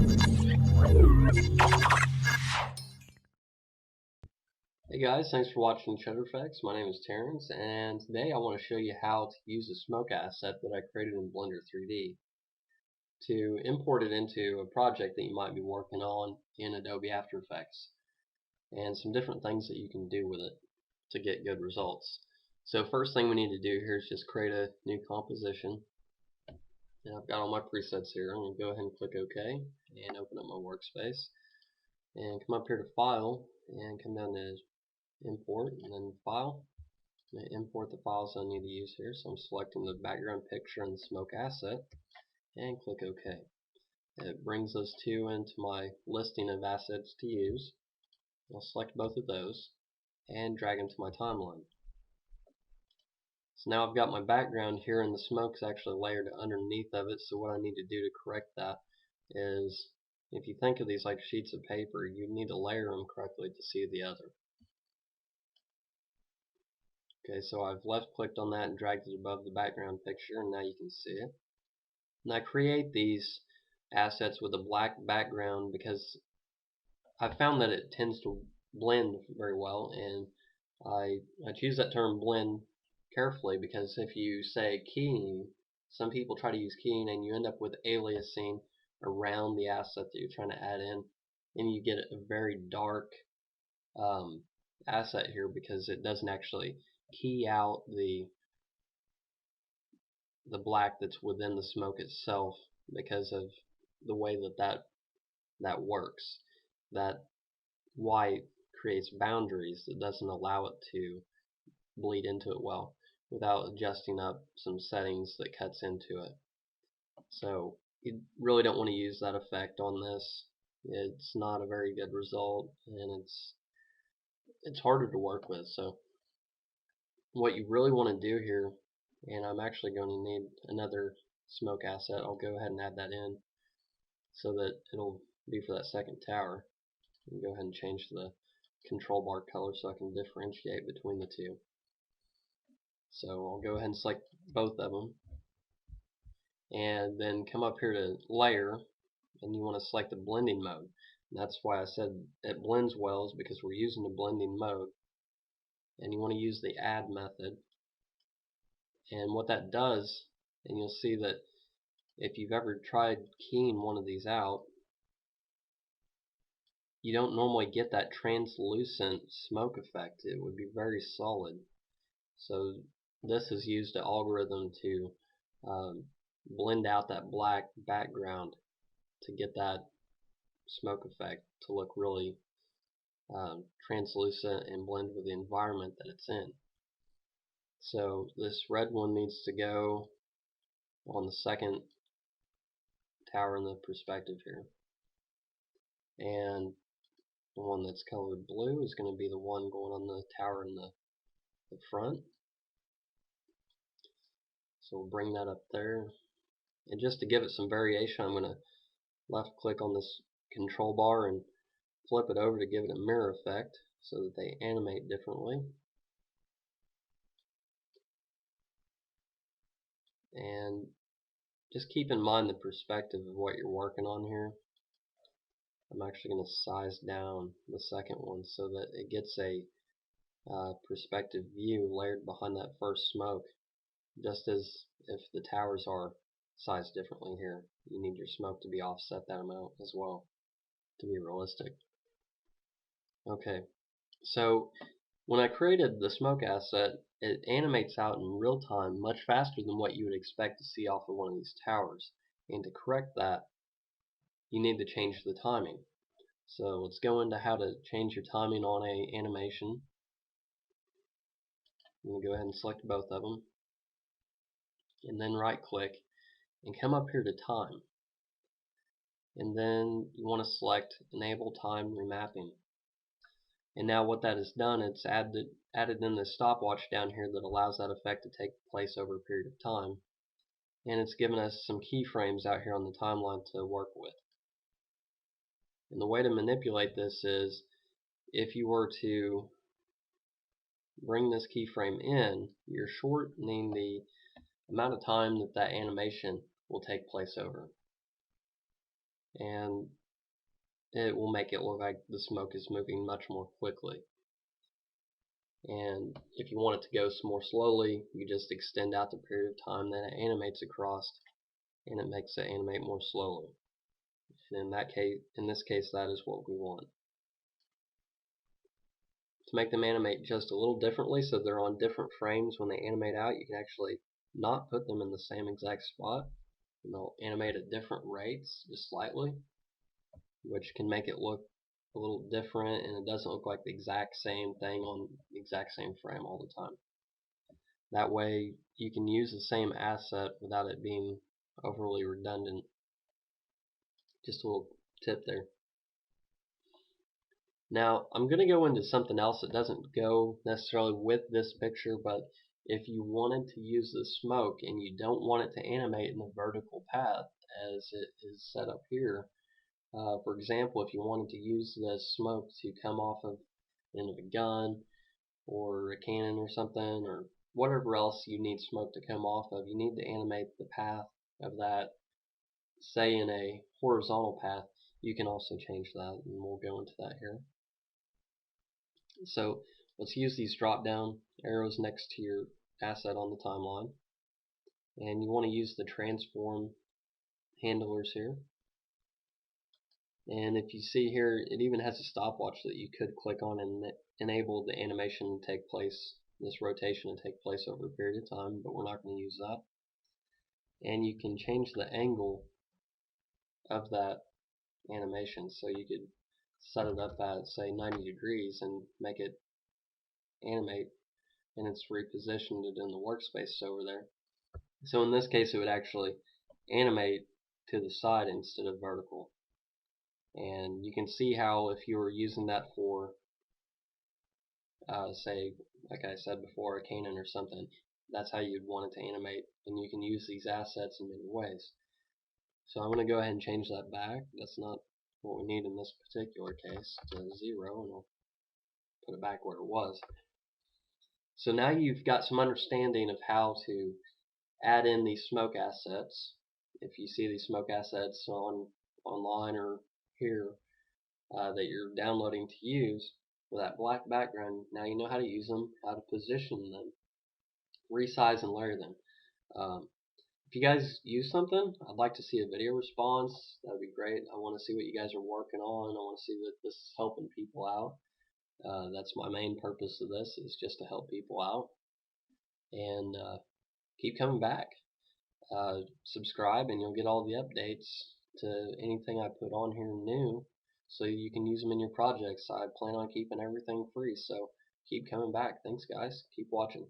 Hey guys, thanks for watching Shutter Effects. My name is Terrence, and today I want to show you how to use a smoke asset that I created in Blender 3D to import it into a project that you might be working on in Adobe After Effects, and some different things that you can do with it to get good results. So first thing we need to do here is just create a new composition. And I've got all my presets here. I'm going to go ahead and click OK and open up my workspace and come up here to File and come down to Import and then File. I'm going to import the files I need to use here, so I'm selecting the background picture and the smoke asset and click OK. It brings those two into my listing of assets to use. I'll select both of those and drag them to my timeline. So now I've got my background here and the smoke's actually layered underneath of it, so what I need to do to correct that is, if you think of these like sheets of paper, you need to layer them correctly to see the other. Okay, so I've left clicked on that and dragged it above the background picture, and now you can see it. And I create these assets with a black background because I found that it tends to blend very well, and I choose that term blend carefully because if you say keying, some people try to use keying and you end up with aliasing around the asset that you're trying to add in, and you get a very dark asset here because it doesn't actually key out the black that's within the smoke itself because of the way that works. That white creates boundaries that doesn't allow it to bleed into it well without adjusting up some settings that cuts into it. So you really don't want to use that effect on this. It's not a very good result, and it's harder to work with. So what you really want to do here, and I'm actually going to need another smoke asset. I'll go ahead and add that in so that it'll be for that second tower. And go ahead and change the control bar color so I can differentiate between the two. So I'll go ahead and select both of them, and then come up here to Layer, and you want to select the blending mode. And that's why I said it blends well, is because we're using the blending mode. And you want to use the add method. And what that does, and you'll see that if you've ever tried keying one of these out, you don't normally get that translucent smoke effect. It would be very solid. So this is used an algorithm to blend out that black background to get that smoke effect to look really translucent and blend with the environment that it's in. So this red one needs to go on the second tower in the perspective here, and the one that's colored blue is going to be the one going on the tower in the front. So we'll bring that up there, and just to give it some variation, I'm going to left click on this control bar and flip it over to give it a mirror effect so that they animate differently. And just keep in mind the perspective of what you're working on here. I'm actually going to size down the second one so that it gets a perspective view layered behind that first smoke, just as if the towers are sized differently here. You need your smoke to be offset that amount as well to be realistic. Okay, so when I created the smoke asset, it animates out in real time much faster than what you would expect to see off of one of these towers. And to correct that, you need to change the timing. So let's go into how to change your timing on a animation. I'm going to go ahead and select both of them, and then right click and come up here to time, and then you want to select enable time remapping. And now what that has done, it's added in the stopwatch down here that allows that effect to take place over a period of time, and it's given us some keyframes out here on the timeline to work with. And the way to manipulate this is, if you were to bring this keyframe in, you're shortening the amount of time that animation will take place over. and it will make it look like the smoke is moving much more quickly. And if you want it to go more slowly, you just extend out the period of time that it animates across, and it makes it animate more slowly. In this case, that is what we want. To make them animate just a little differently, so they're on different frames when they animate out, you can actually not put them in the same exact spot, and they'll animate at different rates, just slightly, which can make it look a little different, and it doesn't look like the exact same thing on the exact same frame all the time. That way you can use the same asset without it being overly redundant. Just a little tip there. Now I'm going to go into something else that doesn't go necessarily with this picture, but if you wanted to use the smoke and you don't want it to animate in the vertical path as it is set up here, for example, if you wanted to use the smoke to come off of the end of a gun or a cannon or something, or whatever else you need smoke to come off of, you need to animate the path of that, say in a horizontal path. You can also change that, and we'll go into that here. So let's use these drop down arrows next to your asset on the timeline, and you want to use the transform handlers here. And if you see here, it even has a stopwatch that you could click on and enable the animation to take place, this rotation to take place over a period of time, but we're not going to use that. And you can change the angle of that animation, so you could set it up at, say, 90 degrees and make it animate, and it's repositioned it in the workspace over there. So in this case, it would actually animate to the side instead of vertical. And you can see how if you were using that for, say, like I said before, a cannon or something, that's how you'd want it to animate. And you can use these assets in many ways. So I'm going to go ahead and change that back. That's not what we need in this particular case, to 0, and I'll put it back where it was. So now you've got some understanding of how to add in these smoke assets. If you see these smoke assets online or here that you're downloading to use with that black background, now you know how to use them, how to position them, resize and layer them. If you guys use something, I'd like to see a video response. That would be great. I want to see what you guys are working on. I want to see that this is helping people out. That's my main purpose of this, is just to help people out. And keep coming back. Subscribe and you'll get all the updates to anything I put on here new, so you can use them in your projects. I plan on keeping everything free, so keep coming back. Thanks guys. Keep watching.